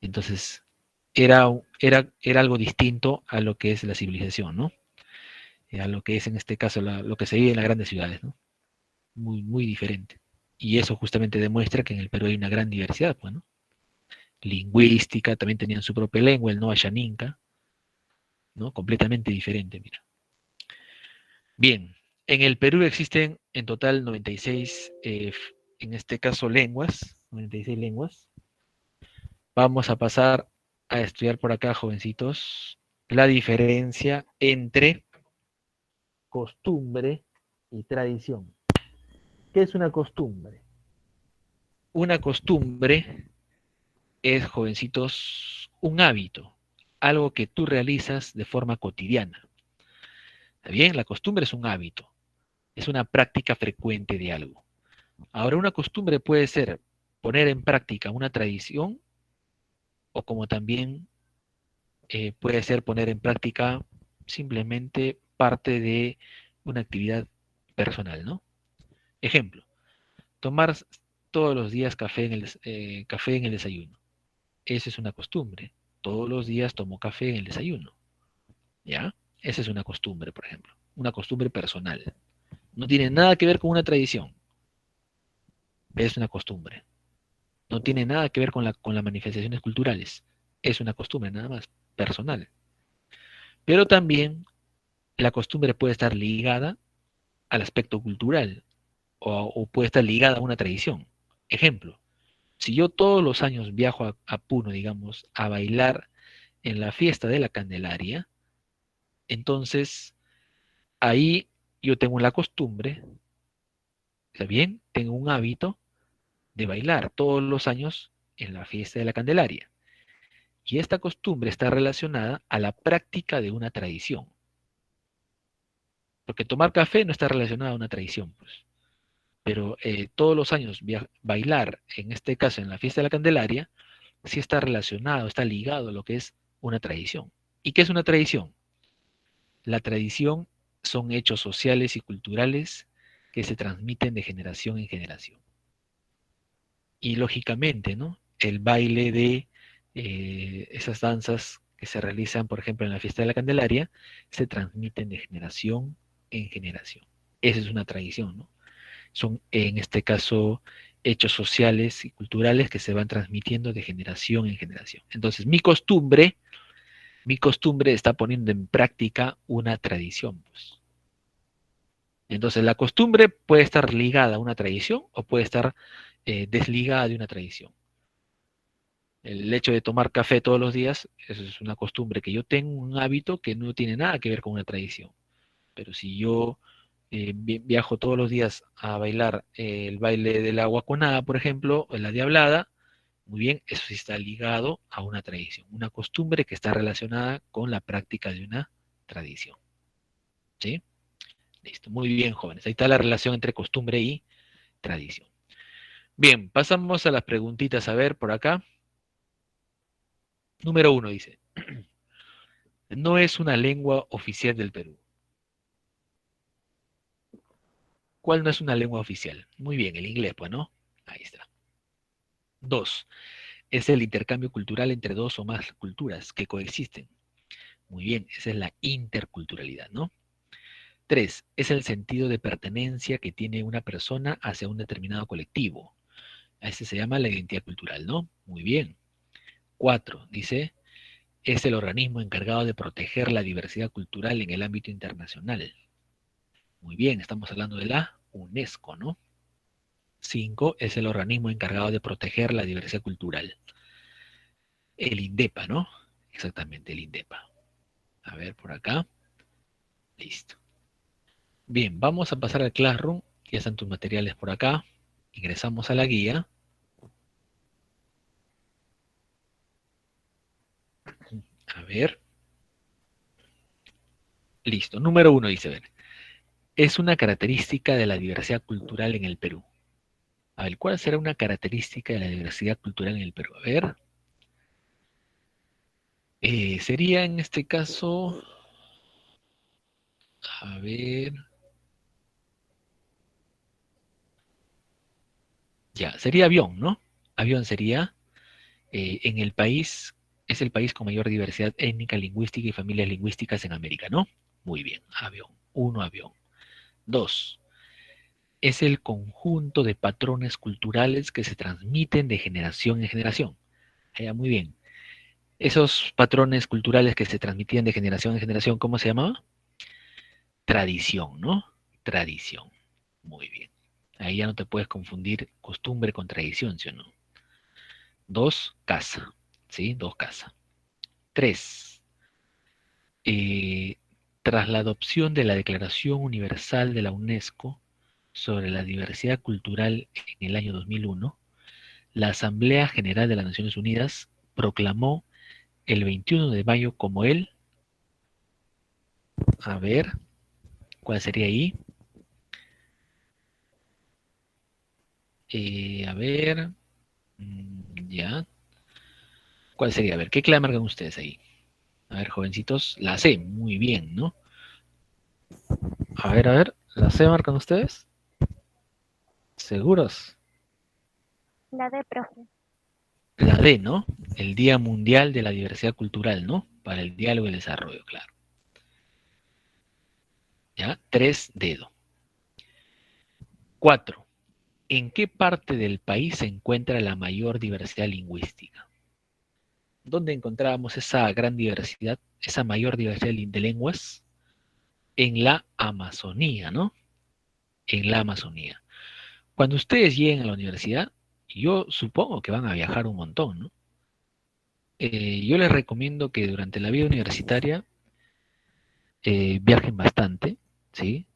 A: entonces era algo distinto a lo que es la civilización, ¿no? A lo que es en este caso lo que se vive en las grandes ciudades, ¿no? Muy, muy diferente. Y eso justamente demuestra que en el Perú hay una gran diversidad, pues, ¿no? Lingüística, también tenían su propia lengua, el Noa Xaninca, ¿no? Completamente diferente, mira. Bien, en el Perú existen en total 96, en este caso lenguas, 96 lenguas. Vamos a pasar a estudiar por acá, jovencitos, la diferencia entre costumbre y tradición. ¿Qué es una costumbre? Una costumbre es, jovencitos, un hábito, algo que tú realizas de forma cotidiana. ¿Está bien? La costumbre es un hábito, es una práctica frecuente de algo. Ahora, una costumbre puede ser poner en práctica una tradición o como también puede ser poner en práctica simplemente parte de una actividad personal, ¿no? Ejemplo, tomar todos los días café en el desayuno. Esa es una costumbre. Todos los días tomo café en el desayuno. ¿Ya? Esa es una costumbre, por ejemplo. Una costumbre personal. No tiene nada que ver con una tradición. Es una costumbre. No tiene nada que ver con las manifestaciones culturales. Es una costumbre nada más, personal. Pero también la costumbre puede estar ligada al aspecto cultural o puede estar ligada a una tradición. Ejemplo, si yo todos los años viajo a Puno, digamos, a bailar en la fiesta de la Candelaria, entonces ahí yo tengo la costumbre, ¿está bien? Tengo un hábito de bailar todos los años en la fiesta de la Candelaria. Y esta costumbre está relacionada a la práctica de una tradición. Porque tomar café no está relacionado a una tradición, pues. Pero todos los años bailar, en este caso en la fiesta de la Candelaria, sí está relacionado, está ligado a lo que es una tradición. ¿Y qué es una tradición? La tradición son hechos sociales y culturales que se transmiten de generación en generación. Y lógicamente, ¿no? El baile de esas danzas que se realizan, por ejemplo, en la fiesta de la Candelaria, se transmiten de generación en generación. Esa es una tradición, ¿no? Son, en este caso, hechos sociales y culturales que se van transmitiendo de generación en generación. Entonces, mi costumbre está poniendo en práctica una tradición, pues. Entonces, la costumbre puede estar ligada a una tradición o puede estar desligada de una tradición. El hecho de tomar café todos los días, eso es una costumbre que yo tengo, un hábito que no tiene nada que ver con una tradición. Pero si yo viajo todos los días a bailar el baile de la guaconada, por ejemplo, o la diablada, muy bien, eso sí está ligado a una tradición, una costumbre que está relacionada con la práctica de una tradición. ¿Sí? Listo, muy bien, jóvenes. Ahí está la relación entre costumbre y tradición. Bien, pasamos a las preguntitas. A ver, por acá. Número 1 dice, no es una lengua oficial del Perú. ¿Cuál no es una lengua oficial? Muy bien, el inglés, pues, ¿no? Ahí está. 2, es el intercambio cultural entre dos o más culturas que coexisten. Muy bien, esa es la interculturalidad, ¿no? 3, es el sentido de pertenencia que tiene una persona hacia un determinado colectivo. A ese se llama la identidad cultural, ¿no? Muy bien. 4, dice, es el organismo encargado de proteger la diversidad cultural en el ámbito internacional. Muy bien, estamos hablando de la UNESCO, ¿no? 5, es el organismo encargado de proteger la diversidad cultural. El INDEPA, ¿no? Exactamente, el INDEPA. A ver, por acá. Listo. Bien, vamos a pasar al Classroom. Ya están tus materiales por acá. Ingresamos a la guía. A ver. Listo. Número 1 dice, ver. Es una característica de la diversidad cultural en el Perú. A ver, ¿cuál será una característica de la diversidad cultural en el Perú? A ver. Sería en este caso, a ver, ya, sería avión, ¿no? Avión sería en el país, es el país con mayor diversidad étnica, lingüística y familias lingüísticas en América, ¿no? Muy bien, avión. Uno, avión. 2, es el conjunto de patrones culturales que se transmiten de generación en generación. Muy bien. Esos patrones culturales que se transmitían de generación en generación, ¿cómo se llamaba? Tradición, ¿no? Tradición. Muy bien. Ahí ya no te puedes confundir costumbre con tradición, ¿sí o no? 2, casa. ¿Sí? 2, casa. 3, eh, tras la adopción de la Declaración Universal de la UNESCO sobre la diversidad cultural en el año 2001, la Asamblea General de las Naciones Unidas proclamó el 21 de mayo como a ver, ¿cuál sería ahí? A ver, ya, ¿cuál sería? A ver, ¿qué clave marcan ustedes ahí? A ver, jovencitos, la C, muy bien, ¿no? A ver, ¿la C marcan ustedes? ¿Seguros?
B: La D, profe.
A: La D, ¿no? El Día Mundial de la Diversidad Cultural, ¿no? Para el diálogo y el desarrollo, claro. ¿Ya? 3, dedo. 4, ¿en qué parte del país se encuentra la mayor diversidad lingüística? ¿Dónde encontrábamos esa gran diversidad, esa mayor diversidad de lenguas? En la Amazonía, ¿no? En la Amazonía. Cuando ustedes lleguen a la universidad, yo supongo que van a viajar un montón, ¿no? Yo les recomiendo que durante la vida universitaria viajen bastante, ¿sí?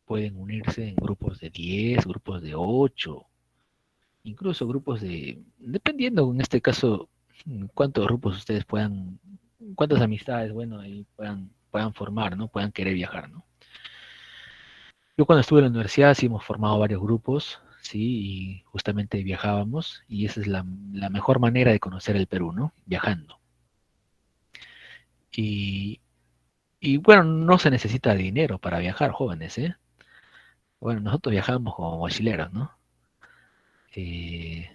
A: Pueden unirse en grupos de 10, grupos de 8, incluso grupos de, dependiendo en este caso, cuántos grupos ustedes puedan, cuántas amistades, bueno, ahí puedan formar, ¿no? Puedan querer viajar, ¿no? Yo cuando estuve en la universidad sí hemos formado varios grupos, sí, y justamente viajábamos, y esa es la mejor manera de conocer el Perú, ¿no? Viajando. Y, y bueno, no se necesita dinero para viajar, jóvenes, ¿eh? Bueno, nosotros viajábamos como mochileros, ¿no? Eh,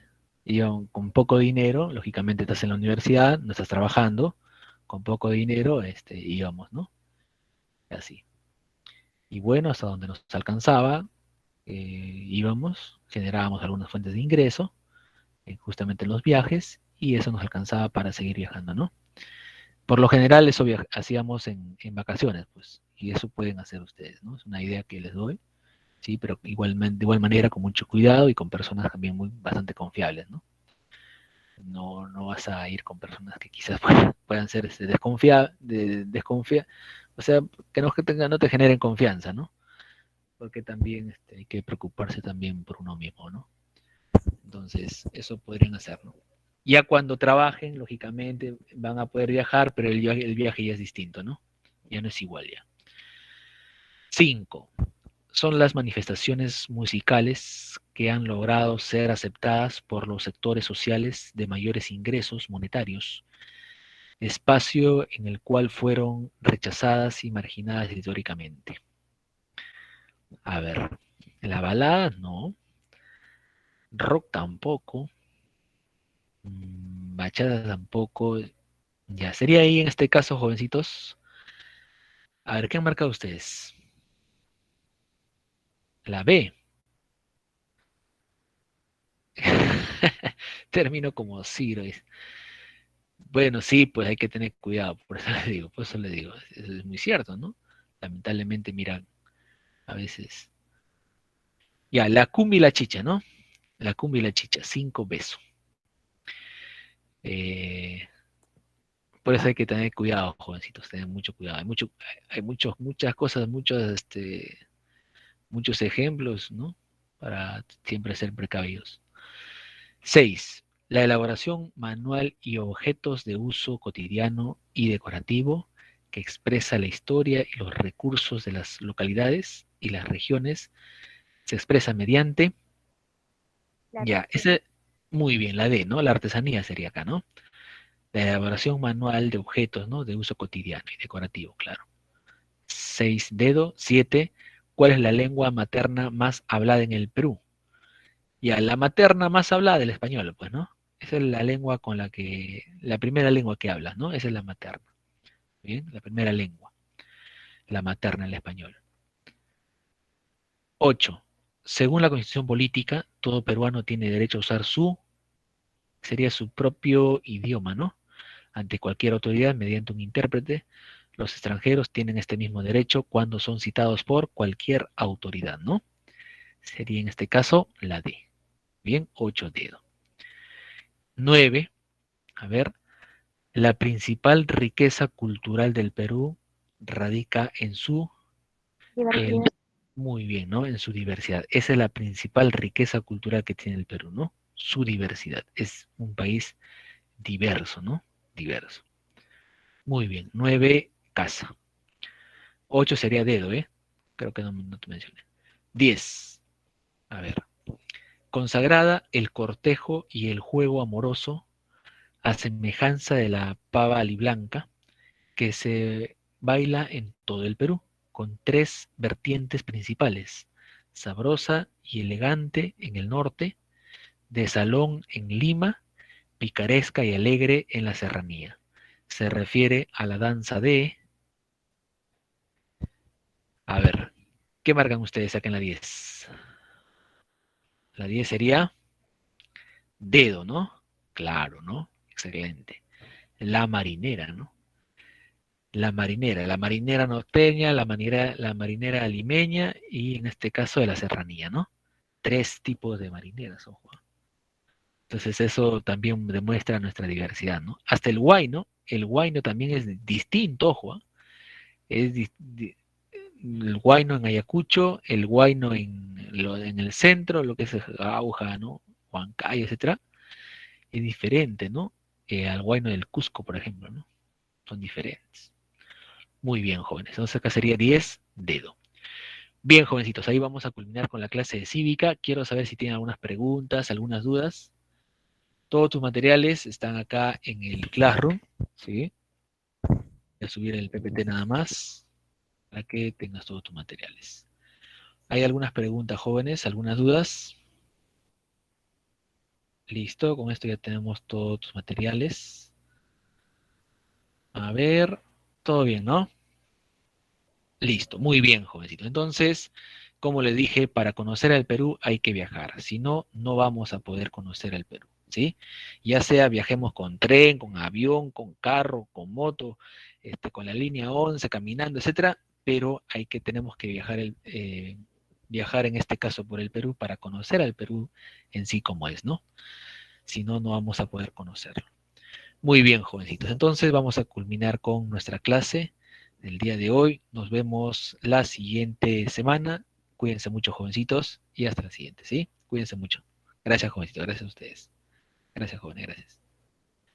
A: y con poco dinero, lógicamente estás en la universidad, no estás trabajando, con poco dinero, íbamos, ¿no? Así. Y bueno, hasta donde nos alcanzaba, íbamos, generábamos algunas fuentes de ingreso, justamente en los viajes, y eso nos alcanzaba para seguir viajando, ¿no? Por lo general eso hacíamos en vacaciones, pues, y eso pueden hacer ustedes, ¿no? Es una idea que les doy, sí, pero igualmente, de igual manera con mucho cuidado y con personas también bastante confiables, ¿no? No vas a ir con personas que quizás puedan ser desconfía, o sea, que no te generen confianza, ¿no? Porque también hay que preocuparse también por uno mismo, ¿no? Entonces, eso podrían hacerlo. Ya cuando trabajen, lógicamente, van a poder viajar, pero el viaje ya es distinto, ¿no? Ya no es igual ya. 5. Son las manifestaciones musicales que han logrado ser aceptadas por los sectores sociales de mayores ingresos monetarios, espacio en el cual fueron rechazadas y marginadas históricamente. A ver, la balada no, rock tampoco, bachata tampoco. Ya, sería ahí en este caso, jovencitos. A ver, ¿qué han marcado ustedes? La B. Termino como Ciro. Bueno, sí, pues hay que tener cuidado, por eso le digo, por eso le digo. Eso es muy cierto, ¿no? Lamentablemente, mira, a veces. Ya, la cumbia y la chicha, ¿no? La cumbia y la chicha, 5 besos. Eh, por eso hay que tener cuidado, jovencitos, tener mucho cuidado. Muchas cosas, muchos ejemplos, ¿no? Para siempre ser precavidos. 6. La elaboración manual y objetos de uso cotidiano y decorativo que expresa la historia y los recursos de las localidades y las regiones se expresa mediante,
B: La D.
A: ya, ese, muy bien, la D, ¿no? La artesanía sería acá, ¿no? La elaboración manual de objetos, ¿no? De uso cotidiano y decorativo, claro. 6 dedo. 7. ¿Cuál es la lengua materna más hablada en el Perú? Ya, la materna más hablada del español, pues, ¿no? Esa es la primera lengua que hablas, ¿no? Esa es la materna. Bien, la primera lengua, la materna, el español. 8. Según la Constitución Política, todo peruano tiene derecho a usar sería su propio idioma, ¿no? Ante cualquier autoridad mediante un intérprete. Los extranjeros tienen este mismo derecho cuando son citados por cualquier autoridad, ¿no? Sería en este caso la D. Bien, 8 dedos. 9. A ver, la principal riqueza cultural del Perú radica en
B: Diversidad.
A: muy bien, ¿no? En su diversidad. Esa es la principal riqueza cultural que tiene el Perú, ¿no? Su diversidad. Es un país diverso, ¿no? Diverso. Muy bien. 9, casa. 8 sería dedo, ¿eh? Creo que no te mencioné. 10. A ver. Consagrada el cortejo y el juego amoroso a semejanza de la pava aliblanca que se baila en todo el Perú, con 3 vertientes principales: sabrosa y elegante en el norte, de salón en Lima, picaresca y alegre en la serranía. Se refiere a la danza a ver, ¿qué marcan ustedes acá en la 10? La 10 sería dedo, ¿no? Claro, ¿no? Excelente. La marinera, ¿no? La marinera norteña, la marinera limeña y en este caso de la serranía, ¿no? 3 tipos de marineras, ojo. Entonces eso también demuestra nuestra diversidad, ¿no? Hasta el huayno también es distinto, ojo. Es el huayno en Ayacucho, el huayno en el centro, lo que es Jauja, ¿no? Huancayo, etcétera, es diferente, ¿no? Al huayno del Cusco, por ejemplo, ¿no? Son diferentes. Muy bien, jóvenes. Entonces acá sería 10 dedo. Bien, jovencitos, ahí vamos a culminar con la clase de cívica. Quiero saber si tienen algunas preguntas, algunas dudas. Todos tus materiales están acá en el Classroom, ¿sí? Voy a subir el PPT nada más para que tengas todos tus materiales. ¿Hay algunas preguntas, jóvenes? ¿Algunas dudas? Listo, con esto ya tenemos todos tus materiales. A ver, todo bien, ¿no? Listo, muy bien, jovencito. Entonces, como le dije, para conocer al Perú hay que viajar. Si no, no vamos a poder conocer al Perú, ¿sí? Ya sea viajemos con tren, con avión, con carro, con moto, con la línea 11, caminando, etcétera, pero tenemos que viajar en este caso por el Perú para conocer al Perú en sí como es, ¿no? Si no, no vamos a poder conocerlo. Muy bien, jovencitos. Entonces vamos a culminar con nuestra clase del día de hoy. Nos vemos la siguiente semana. Cuídense mucho, jovencitos, y hasta la siguiente, ¿sí? Cuídense mucho. Gracias, jovencitos. Gracias a ustedes. Gracias, jóvenes. Gracias.